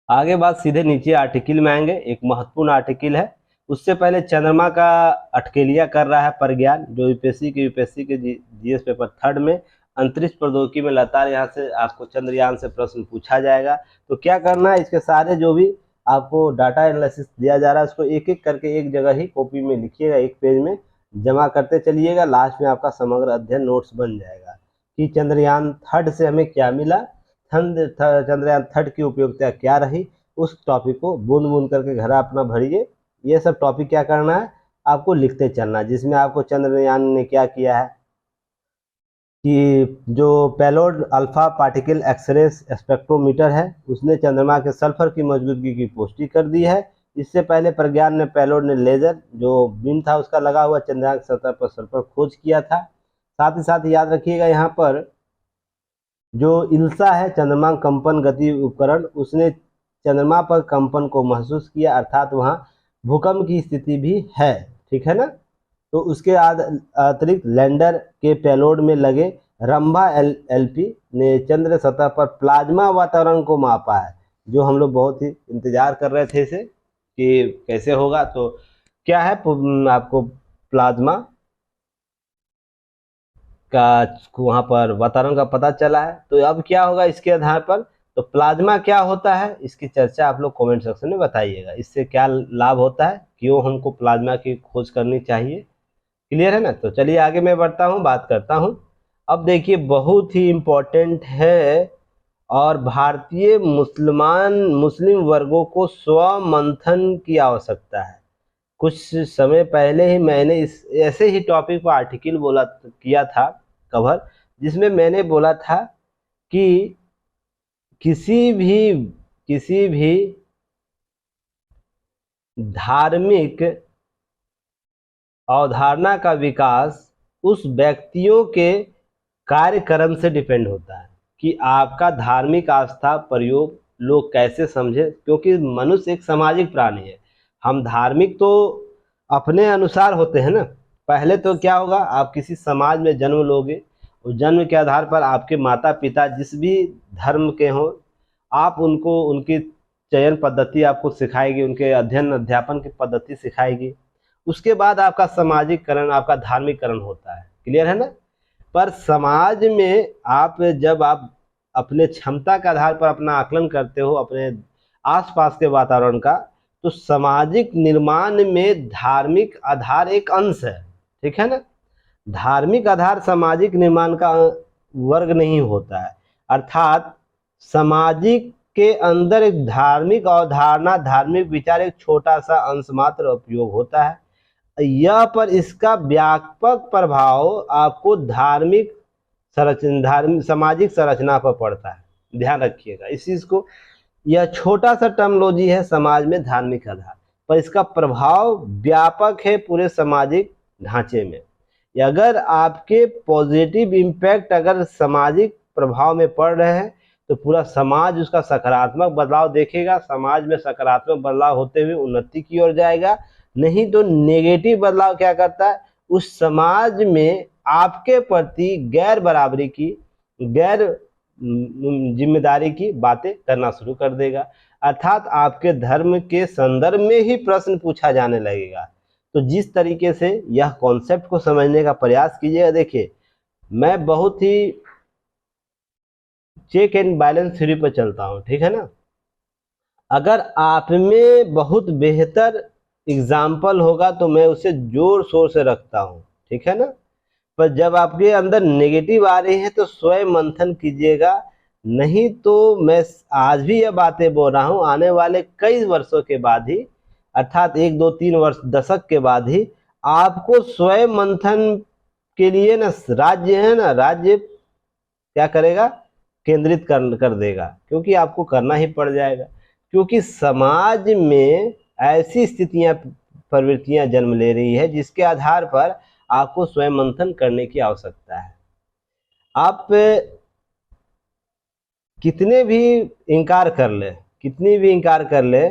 आगे बात सीधे नीचे आर्टिकल में आएंगे, एक महत्वपूर्ण आर्टिकल है। उससे पहले चंद्रमा का अटकेलिया कर रहा है प्रज्ञान, जो यूपीएससी के जीएस पेपर 3 में अंतरिक्ष प्रौद्योगिकी में लगातार यहाँ से आपको चंद्रयान से प्रश्न पूछा जाएगा। तो क्या करना है, इसके सारे जो भी आपको डाटा एनालिसिस दिया जा रहा है, उसको एक एक करके एक जगह ही कॉपी में लिखिएगा, एक पेज में जमा करते चलिएगा। लास्ट में आपका समग्र अध्ययन नोट्स बन जाएगा कि चंद्रयान 3 से हमें क्या मिला, चंद्रयान 3 की उपयोगिता क्या रही। उस टॉपिक को बूंद बूंद करके घर अपना भरिए। ये सब टॉपिक क्या करना है, आपको लिखते चलना है, जिसमें आपको चंद्रयान ने क्या किया है, कि जो payload alpha particle x-ray spectrometer है उसने चंद्रमा के सल्फर की मौजूदगी की पुष्टि कर दी है। इससे पहले प्रज्ञान ने पेलोड ने लेजर जो बीम था उसका लगा हुआ चंद्रमा की सतह पर सल्फर खोज किया था। साथ ही साथ याद रखिएगा यहाँ पर जो इल्सा है चंद्रमा कंपन गति उपकरण उसने चंद्रमा पर कंपन को महसूस किया, अर्थात वहाँ भूकंप की स्थिति भी है। ठीक है ना। तो उसके अतिरिक्त लैंडर के पेलोड में लगे रंभा एलपी ने चंद्र सतह पर प्लाज्मा वातावरण को मापा है, जो हम लोग बहुत ही इंतजार कर रहे थे इसे कि कैसे होगा। तो क्या है आपको प्लाज्मा का वहाँ पर वातावरण का पता चला है। तो अब क्या होगा इसके आधार पर, तो प्लाज्मा क्या होता है इसकी चर्चा आप लोग कमेंट सेक्शन में बताइएगा। इससे क्या लाभ होता है, क्यों हमको प्लाज्मा की खोज करनी चाहिए। क्लियर है ना। तो चलिए आगे मैं बढ़ता हूँ, बात करता हूँ। अब देखिए बहुत ही इम्पोर्टेंट है और भारतीय मुस्लिम वर्गों को स्व मंथन की आवश्यकता है। कुछ समय पहले ही मैंने इस ऐसे ही टॉपिक पर आर्टिकल किया था कवर, जिसमें मैंने बोला था कि किसी भी धार्मिक अवधारणा का विकास उस व्यक्तियों के कार्यक्रम से डिपेंड होता है कि आपका धार्मिक आस्था प्रयोग लोग कैसे समझे, क्योंकि मनुष्य एक सामाजिक प्राणी है। हम धार्मिक तो अपने अनुसार होते हैं ना। पहले तो क्या होगा, आप किसी समाज में जन्म लोगे, उस जन्म के आधार पर आपके माता पिता जिस भी धर्म के हों, आप उनको उनकी चयन पद्धति आपको सिखाएगी, उनके अध्ययन अध्यापन की पद्धति सिखाएगी। उसके बाद आपका सामाजिककरण, आपका धार्मिककरण होता है। क्लियर है ना। पर समाज में जब आप अपने क्षमता के आधार पर अपना आकलन करते हो अपने आसपास के वातावरण का, तो सामाजिक निर्माण में धार्मिक आधार एक अंश है। ठीक है ना। धार्मिक आधार सामाजिक निर्माण का वर्ग नहीं होता है, अर्थात सामाजिक के अंदर एक धार्मिक अवधारणा धार्मिक विचार एक छोटा सा अंश मात्र उपयोग होता है। यह पर इसका व्यापक प्रभाव आपको धार्मिक सामाजिक संरचना पर पड़ता है। ध्यान रखिएगा इस चीज को। यह छोटा सा टर्मोलॉजी है समाज में धार्मिक आधार, पर इसका प्रभाव व्यापक है पूरे सामाजिक ढांचे में। अगर आपके पॉजिटिव इम्पैक्ट अगर सामाजिक प्रभाव में पड़ रहे हैं तो पूरा समाज उसका सकारात्मक बदलाव देखेगा, समाज में सकारात्मक बदलाव होते हुए उन्नति की ओर जाएगा। नहीं तो नेगेटिव बदलाव क्या करता है, उस समाज में आपके प्रति गैर बराबरी की, गैर जिम्मेदारी की बातें करना शुरू कर देगा, अर्थात आपके धर्म के संदर्भ में ही प्रश्न पूछा जाने लगेगा। तो जिस तरीके से यह कॉन्सेप्ट को समझने का प्रयास कीजिएगा, देखिए मैं बहुत ही चेक एंड बैलेंस थ्योरी पर चलता हूँ। ठीक है ना। अगर आप में बहुत बेहतर एग्जाम्पल होगा तो मैं उसे जोर शोर से रखता हूँ। ठीक है ना। पर जब आपके अंदर नेगेटिव आ रही है तो स्वयं मंथन कीजिएगा। नहीं तो मैं आज भी यह बातें बोल रहा हूँ, आने वाले कई वर्षों के बाद ही, अर्थात 1 2 3 वर्ष दशक के बाद ही आपको स्वयं मंथन के लिए ना राज्य है ना, राज्य क्या करेगा, केंद्रित कर देगा, क्योंकि आपको करना ही पड़ जाएगा। क्योंकि समाज में ऐसी स्थितियां प्रवृत्तियां जन्म ले रही है जिसके आधार पर आपको स्वयं मंथन करने की आवश्यकता है। आप कितने भी इनकार कर ले,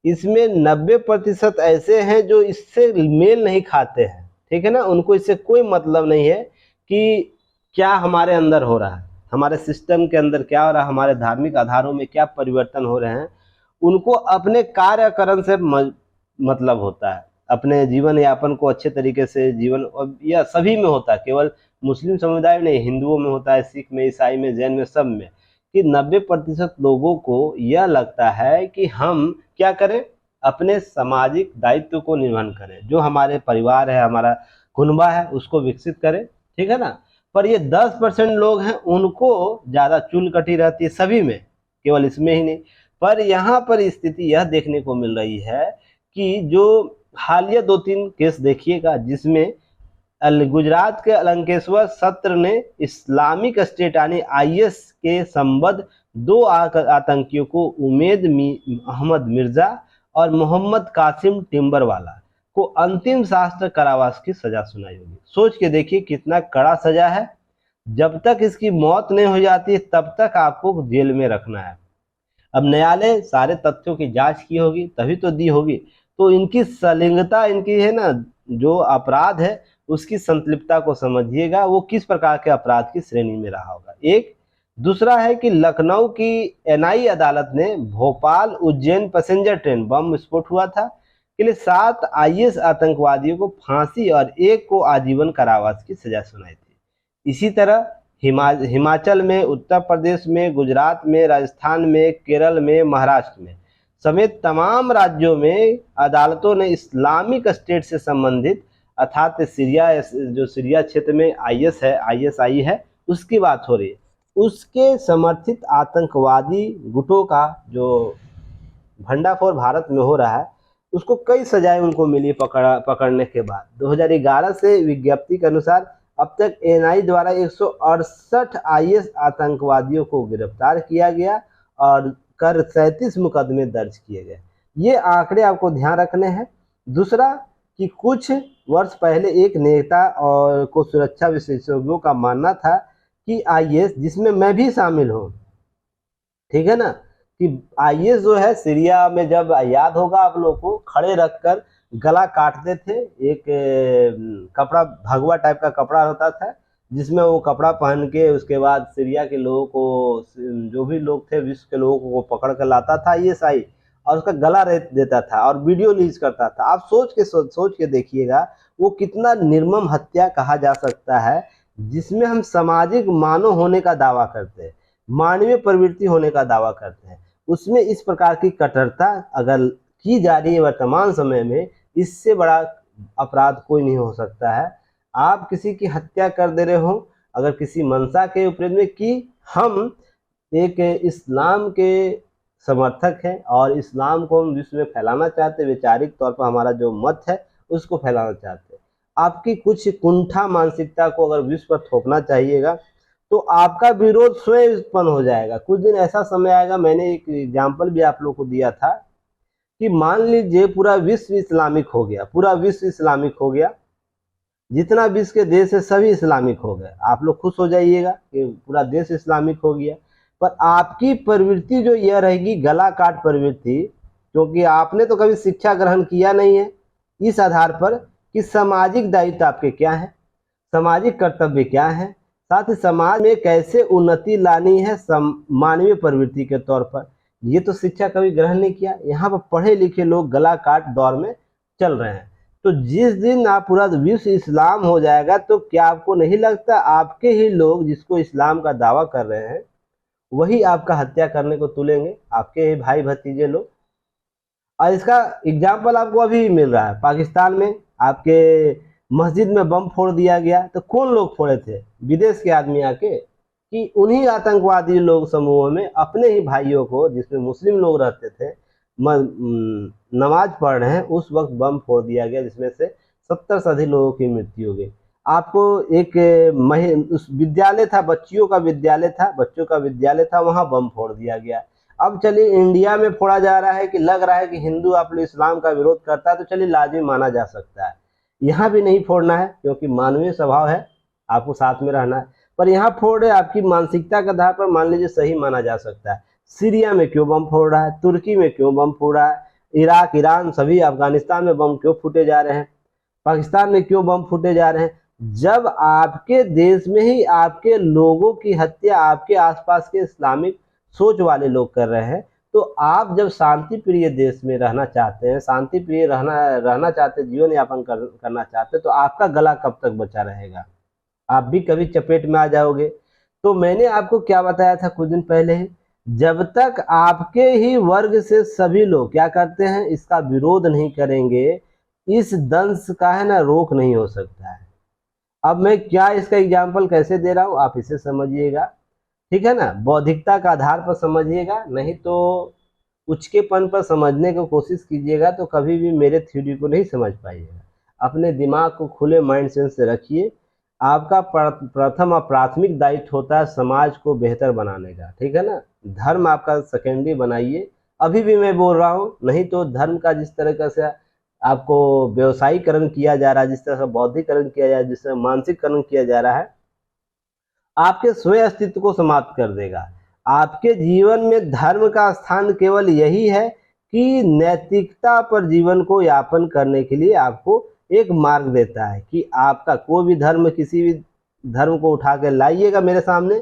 इसमें 90% ऐसे हैं जो इससे मेल नहीं खाते हैं। ठीक है ना। उनको इससे कोई मतलब नहीं है कि क्या हमारे अंदर हो रहा है, हमारे सिस्टम के अंदर क्या हो रहा है, हमारे धार्मिक आधारों में क्या परिवर्तन हो रहे हैं। उनको अपने कार्यकरण से मतलब होता है, अपने जीवन यापन को अच्छे तरीके से जीवन, यह सभी में होता है, केवल मुस्लिम समुदाय में नहीं, हिंदुओं में होता है, सिख में, ईसाई में, जैन में, सब में, कि 90% लोगों को यह लगता है कि हम क्या करें, अपने सामाजिक दायित्व को निर्वहन करें, जो हमारे परिवार है, हमारा कुनबा है, उसको विकसित करें। ठीक है ना। पर ये 10% लोग हैं, उनको ज़्यादा चुल कटी रहती है सभी में, केवल इसमें ही नहीं। पर यहाँ पर स्थिति यह देखने को मिल रही है कि जो हालिया 2 3 केस देखिएगा जिसमें गुजरात के अलंकेश्वर सत्र ने इस्लामिक स्टेट यानी आईएस के संबद्ध 2 आतंकियों को उमेद अहमद मिर्जा और मोहम्मद कासिम टिम्बरवाला को अंतिम शास्त्र कारावास की सजा सुनाई होगी। सोच के देखिए कितना कड़ा सजा है। जब तक इसकी मौत नहीं हो जाती तब तक आपको जेल में रखना है। अब न्यायालय सारे तथ्यों की जांच की होगी तभी तो दी होगी। तो इनकी संलिग्नता, इनकी है ना जो अपराध है उसकी संतृप्तता को समझिएगा, वो किस प्रकार के अपराध की श्रेणी में रहा होगा। एक दूसरा है कि लखनऊ की एनआई अदालत ने भोपाल उज्जैन पैसेंजर ट्रेन बम विस्फोट हुआ था के लिए 7 आईएस आतंकवादियों को फांसी और एक को आजीवन कारावास की सजा सुनाई थी। इसी तरह हिमाचल में, उत्तर प्रदेश में, गुजरात में, राजस्थान में, केरल में, महाराष्ट्र में समेत तमाम राज्यों में अदालतों ने इस्लामिक स्टेट से संबंधित अर्थात सीरिया क्षेत्र में आईएसआई है उसकी बात हो रही है, उसके समर्थित आतंकवादी गुटों का जो भंडाफोड़ भारत में हो रहा है उसको कई सजाएं उनको मिली पकड़ने के बाद। 2011 से विज्ञप्ति के अनुसार अब तक एनआई द्वारा 168 आईएस आतंकवादियों को गिरफ्तार किया गया और 37 मुकदमे दर्ज किए गए। ये आंकड़े आपको ध्यान रखने हैं। दूसरा कि कुछ वर्ष पहले एक नेता और को सुरक्षा विशेषज्ञों का मानना था कि आईएस, जिसमें मैं भी शामिल हूँ, ठीक है ना, कि आईएस जो है सीरिया में जब याद होगा आप लोगों को खड़े रखकर गला काटते थे। एक कपड़ा, भगवा टाइप का कपड़ा होता था जिसमें वो कपड़ा पहन के उसके बाद सीरिया के लोगों को, जो भी लोग थे विश्व के लोगों को पकड़ कर लाता था आईएसआई और उसका गला रेत देता था और वीडियो रिलीज करता था। आप सोच के देखिएगा वो कितना निर्मम हत्या कहा जा सकता है, जिसमें हम सामाजिक मानव होने का दावा करते हैं, मानवीय प्रवृत्ति होने का दावा करते हैं, उसमें इस प्रकार की कट्टरता अगर की जा रही है वर्तमान समय में, इससे बड़ा अपराध कोई नहीं हो सकता है। आप किसी की हत्या कर दे रहे हो अगर किसी मंशा के उपलक्ष्य में कि हम एक इस्लाम के समर्थक हैं और इस्लाम को हम विश्व में फैलाना चाहते हैं, वैचारिक तौर पर हमारा जो मत है उसको फैलाना चाहते हैं, आपकी कुछ कुंठा मानसिकता को अगर विश्व पर थोपना चाहिएगा तो आपका विरोध स्वयं उत्पन्न हो जाएगा। कुछ दिन ऐसा समय आएगा, मैंने एक एग्जाम्पल भी आप लोग को दिया था कि मान लीजिए पूरा विश्व इस्लामिक हो गया, पूरा विश्व इस्लामिक हो गया, जितना विश्व के देश है सभी इस्लामिक हो गए, आप लोग खुश हो जाइएगा कि पूरा देश इस्लामिक हो गया। पर आपकी प्रवृत्ति जो यह रहेगी गला काट प्रवृत्ति, क्योंकि आपने तो कभी शिक्षा ग्रहण किया नहीं है इस आधार पर कि सामाजिक दायित्व आपके क्या है, सामाजिक कर्तव्य क्या है, साथ ही समाज में कैसे उन्नति लानी है मानवीय प्रवृत्ति के तौर पर, ये तो शिक्षा कभी ग्रहण नहीं किया। यहाँ पर पढ़े लिखे लोग गला काट दौर में चल रहे हैं। तो जिस दिन आप पूरा विश्व इस्लाम हो जाएगा तो क्या आपको नहीं लगता आपके ही लोग जिसको इस्लाम का दावा कर रहे हैं वही आपका हत्या करने को तुलेंगे, आपके ही भाई भतीजे लोग। और इसका एग्जाम्पल आपको अभी मिल रहा है, पाकिस्तान में आपके मस्जिद में बम फोड़ दिया गया, तो कौन लोग फोड़े थे? विदेश के आदमी आके, कि उन्हीं आतंकवादी लोग समूहों में अपने ही भाइयों को, जिसमें मुस्लिम लोग रहते थे, नमाज पढ़ रहे हैं, उस वक्त बम फोड़ दिया गया जिसमें से 70 से अधिक लोगों की मृत्यु हो गई। आपको एक उस विद्यालय था, बच्चियों का विद्यालय था, वहाँ बम फोड़ दिया गया। अब चलिए इंडिया में फोड़ा जा रहा है कि लग रहा है कि हिंदू आप लोग इस्लाम का विरोध करता है तो चलिए लाजिमी माना जा सकता है, यहाँ भी नहीं फोड़ना है क्योंकि मानवीय स्वभाव है, आपको साथ में रहना है। पर यहाँ फोड़ रहे आपकी मानसिकता के आधार पर मान लीजिए सही माना जा सकता है। सीरिया में क्यों बम फोड़ रहा है, तुर्की में क्यों बम फोड़ रहा है, इराक, ईरान, सभी अफगानिस्तान में बम क्यों फूटे जा रहे हैं, पाकिस्तान में क्यों बम फूटे जा रहे हैं? जब आपके देश में ही आपके लोगों की हत्या आपके आसपास के इस्लामिक सोच वाले लोग कर रहे हैं, तो आप जब शांति प्रिय देश में रहना चाहते हैं, शांति प्रिय रहना चाहते, जीवन यापन करना चाहते, तो आपका गला कब तक बचा रहेगा? आप भी कभी चपेट में आ जाओगे। तो मैंने आपको क्या बताया था कुछ दिन पहले ही, जब तक आपके ही वर्ग से सभी लोग क्या करते हैं, इसका विरोध नहीं करेंगे, इस दंश का है ना रोक नहीं हो सकता है। अब मैं क्या इसका एग्जाम्पल कैसे दे रहा हूँ आप इसे समझिएगा, ठीक है ना, बौद्धिकता का आधार पर समझिएगा, नहीं तो उचकेपन पर समझने की कोशिश कीजिएगा तो कभी भी मेरे थ्योरी को नहीं समझ पाइएगा। अपने दिमाग को खुले माइंड सेंस से रखिए। आपका प्रथम और प्राथमिक दायित्व होता है समाज को बेहतर बनाने का, ठीक है ना। धर्म आपका सेकेंडरी बनाइए। अभी भी मैं बोल रहा हूँ, नहीं तो धर्म का जिस तरह से आपको व्यवसायीकरण किया जा रहा है, जिस तरह से बौद्धिकरण किया जा रहा है, जिस तरह मानसिककरण किया जा रहा है, आपके स्वयं अस्तित्व को समाप्त कर देगा। आपके जीवन में धर्म का स्थान केवल यही है कि नैतिकता पर जीवन को यापन करने के लिए आपको एक मार्ग देता है कि आपका कोई भी धर्म, किसी भी धर्म को उठा के लाइएगा मेरे सामने,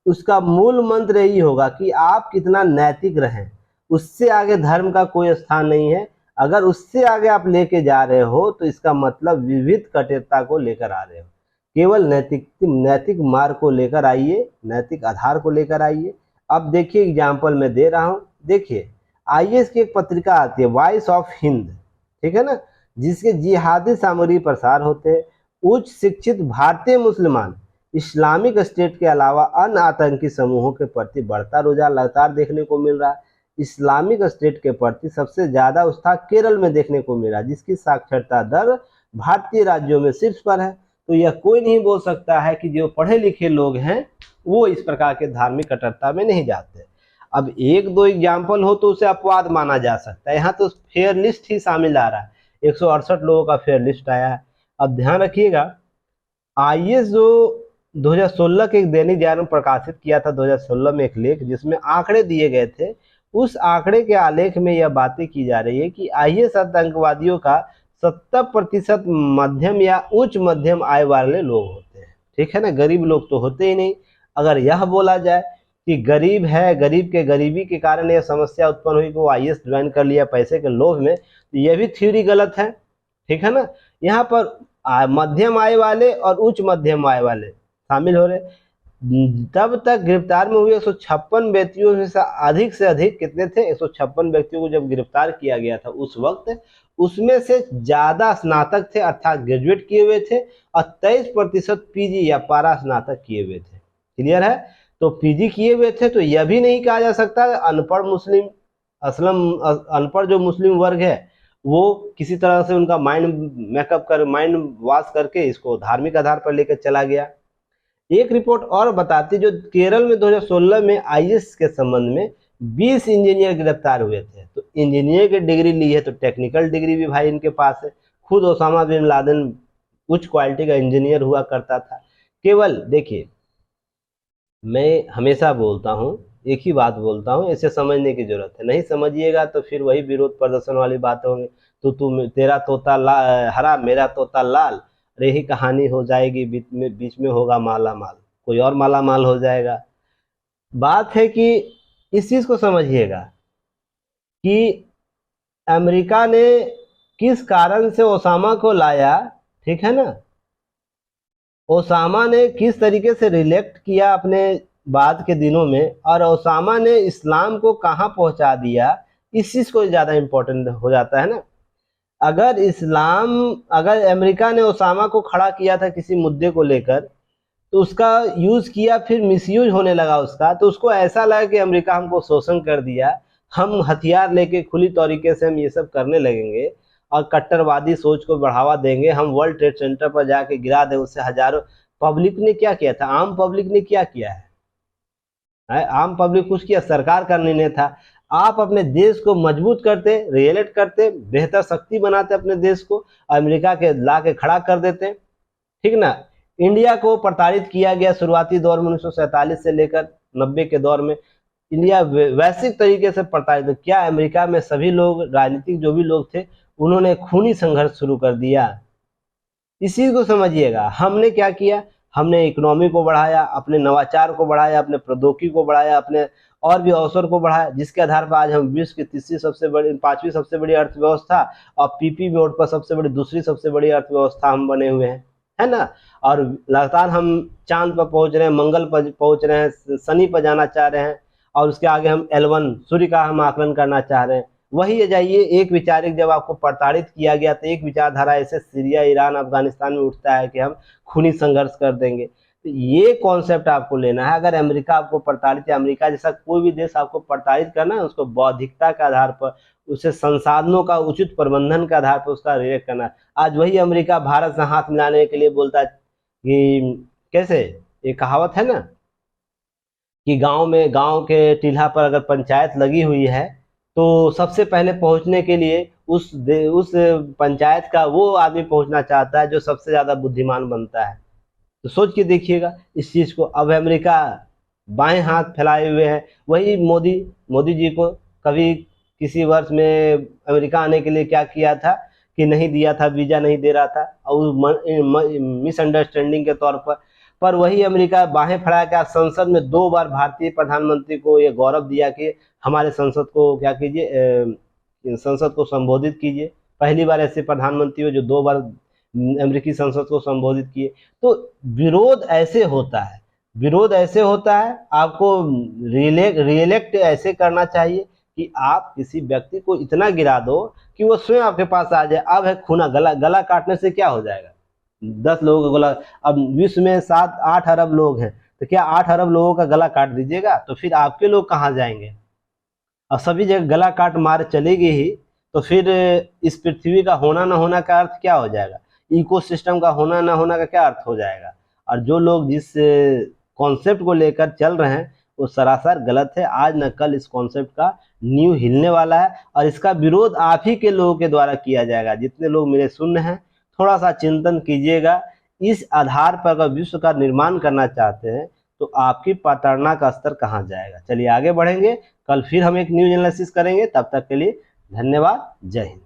उसका मूल मंत्र यही होगा कि आप कितना नैतिक रहें। उससे आगे धर्म का कोई स्थान नहीं है। अगर उससे आगे आप लेके जा रहे हो तो इसका मतलब विविध कट्टरता को लेकर आ रहे हो। केवल नैतिक मार्ग को लेकर आइए, नैतिक आधार को लेकर आइए। अब देखिए एग्जाम्पल मैं दे रहा हूँ, देखिए आईएएस की एक पत्रिका आती है वॉइस ऑफ हिंद, ठीक है ना, जिसके जिहादी सामग्री प्रसार होते हैं। उच्च शिक्षित भारतीय मुसलमान इस्लामिक स्टेट के अलावा अन्य आतंकी समूहों के प्रति बढ़ता रुझान लगातार देखने को मिल रहा है। इस्लामिक स्टेट के प्रति सबसे ज्यादा उत्साह केरल में देखने को मिला, जिसकी साक्षरता दर भारतीय राज्यों में शीर्ष पर है। तो यह कोई नहीं बोल सकता है कि जो पढ़े लिखे लोग हैं वो इस प्रकार के धार्मिक कट्टरता में नहीं जाते। अब एक दो एग्जाम्पल हो तो उसे अपवाद माना जा सकता है। यहाँ तो फेयर लिस्ट ही शामिल आ रहा है, 168 लोगों का फेयर लिस्ट आया है। अब ध्यान रखिएगा, आईएएस जो 2016 के एक दैनिक जागरण प्रकाशित किया था 2016 में एक लेख जिसमें आंकड़े दिए गए थे, उस आंकड़े के आलेख में यह बातें की जा रही है कि आईएएस आतंकवादियों का 70% मध्यम या उच्च मध्यम आय वाले लोग होते हैं, ठीक है ना, गरीब लोग तो होते ही नहीं। अगर यह बोला जाए कि गरीब है, गरीब के गरीबी के कारण यह समस्या उत्पन्न हुई कि वो आईएएस ज्वाइन कर लिया पैसे के लोभ में, तो यह भी थ्योरी गलत है, ठीक है ना। यहाँ पर मध्यम आय वाले और उच्च मध्यम आय वाले शामिल हो रहे। तब तक गिरफ्तार में हुए 156 व्यक्तियों में से अधिक कितने थे, 156 व्यक्तियों को जब गिरफ्तार किया गया था उस वक्त, उसमें से ज्यादा स्नातक थे अर्थात ग्रेजुएट किए हुए थे और 23% पीजी या पारा स्नातक किए हुए थे। क्लियर है। तो पीजी किए हुए थे तो यह भी नहीं कहा जा सकता अनपढ़ मुस्लिम, अनपढ़ जो मुस्लिम वर्ग है वो किसी तरह से उनका माइंड मेकअप कर, माइंड वॉश करके इसको धार्मिक आधार पर लेकर चला गया। एक रिपोर्ट और बताती जो केरल में 2016 में आईएएस के संबंध में 20 इंजीनियर गिरफ्तार हुए थे। तो इंजीनियर की डिग्री ली है तो टेक्निकल डिग्री भी भाई इनके पास है। खुद ओसामा बिन लादेन उच्च क्वालिटी का इंजीनियर हुआ करता था। केवल देखिए, मैं हमेशा बोलता हूँ, एक ही बात बोलता हूँ, इसे समझने की जरूरत है। नहीं समझिएगा तो फिर वही विरोध प्रदर्शन वाली बातें होंगी। तो तुम तेरा तोता हरा मेरा तोता लाल, यही कहानी हो जाएगी, बीच में होगा माला माल, कोई और माला माल हो जाएगा। बात है कि इस चीज को समझिएगा कि अमेरिका ने किस कारण से ओसामा को लाया, ठीक है ना। ओसामा ने किस तरीके से रिलेक्ट किया अपने बाद के दिनों में, और ओसामा ने इस्लाम को कहां पहुंचा दिया, इस चीज को ज्यादा इंपॉर्टेंट हो जाता है ना। अगर अमेरिका ने ओसामा को खड़ा किया था किसी मुद्दे को लेकर, तो उसका यूज किया, फिर मिसयूज होने लगा उसका, तो उसको ऐसा लगा कि अमेरिका हमको शोषण कर दिया, हम हथियार लेके खुली तरीके से हम ये सब करने लगेंगे और कट्टरवादी सोच को बढ़ावा देंगे, हम वर्ल्ड ट्रेड सेंटर पर जाके गिरा दें उससे हजारों। पब्लिक ने क्या किया था, आम पब्लिक ने क्या किया है, आम पब्लिक कुछ किया, सरकार का निर्णय था। आप अपने देश को मजबूत करते, रिएलेट करते, बेहतर शक्ति बनाते अपने देश को, अमेरिका के ला के खड़ा कर देते, ठीक ना। इंडिया को प्रताड़ित किया गया शुरुआती दौर में 1947 से लेकर 90 के दौर में इंडिया वैश्विक तरीके से प्रताड़ित। क्या अमेरिका में सभी लोग, राजनीतिक जो भी लोग थे, उन्होंने खूनी संघर्ष शुरू कर दिया। इस चीज को समझिएगा। हमने क्या किया, हमने इकोनॉमी को बढ़ाया, अपने नवाचार को बढ़ाया, अपने प्रौद्योगिकी को बढ़ाया, अपने और भी अवसर को बढ़ाया, जिसके आधार पर आज हम विश्व की पांचवी सबसे बड़ी अर्थव्यवस्था और पीपी बोर्ड पर सबसे बड़ी, दूसरी सबसे बड़ी अर्थव्यवस्था हम बने हुए हैं, है ना। और लगातार हम चांद पर पहुंच रहे हैं, मंगल पर पहुंच रहे हैं, शनि पर जाना चाह रहे हैं, और उसके आगे हम L1 सूर्य का हम आकलन करना चाह रहे हैं। वही जाइए, एक विचारिक जब आपको प्रताड़ित किया गया तो एक विचारधारा ऐसे सीरिया, ईरान, अफगानिस्तान में उठता है कि हम खूनी संघर्ष कर देंगे। तो ये कॉन्सेप्ट आपको लेना है। अगर अमेरिका आपको प्रताड़ित, या अमेरिका जैसा कोई भी देश आपको प्रताड़ित करना है, उसको बौद्धिकता के आधार पर, उसे संसाधनों का उचित प्रबंधन के आधार पर उसका रिएक्ट करना है। आज वही अमेरिका भारत से हाथ मिलाने के लिए बोलता है कि कैसे, ये कहावत है ना कि गांव के टीला पर अगर पंचायत लगी हुई है तो सबसे पहले पहुंचने के लिए उस पंचायत का वो आदमी पहुंचना चाहता है जो सबसे ज्यादा बुद्धिमान बनता है। तो सोच के देखिएगा इस चीज को। अब अमेरिका बाएं हाथ फैलाए हुए है। वही मोदी जी को कभी किसी वर्ष में अमेरिका आने के लिए क्या किया था कि नहीं दिया था, वीजा नहीं दे रहा था और मिसअंडरस्टैंडिंग के तौर पर वही अमेरिका बाहें फैला के आज संसद में 2 बार भारतीय प्रधानमंत्री को ये गौरव दिया कि हमारे संसद को क्या कीजिए, संसद को संबोधित कीजिए। पहली बार ऐसे प्रधानमंत्री हो जो 2 बार अमेरिकी संसद को संबोधित किए। तो विरोध ऐसे होता है, विरोध ऐसे होता है। आपको रिएलेक्ट ऐसे करना चाहिए कि आप किसी व्यक्ति को इतना गिरा दो कि वो स्वयं आपके पास आ जाए। अब है खूना, गला काटने से क्या हो जाएगा, 10 लोगों का गला। अब विश्व में 7-8 अरब लोग हैं, तो क्या 8 अरब लोगों का गला काट दीजिएगा? तो फिर आपके लोग कहाँ जाएंगे? और सभी जगह गला काट मार चलेगी ही, तो फिर इस पृथ्वी का होना न होना का अर्थ क्या हो जाएगा? इकोसिस्टम का होना न होना का क्या अर्थ हो जाएगा? और जो लोग जिस कॉन्सेप्ट को लेकर चल रहे हैं वो सरासर गलत है। आज न कल इस कॉन्सेप्ट का नींव हिलने वाला है और इसका विरोध आप ही के लोगों के द्वारा किया जाएगा। जितने लोग मेरे सुन रहे हैं, थोड़ा सा चिंतन कीजिएगा। इस आधार पर अगर विश्व का निर्माण करना चाहते हैं तो आपकी प्रताड़ना का स्तर कहाँ जाएगा? चलिए आगे बढ़ेंगे, कल फिर हम एक न्यूज एनालिसिस करेंगे। तब तक के लिए धन्यवाद, जय हिंद।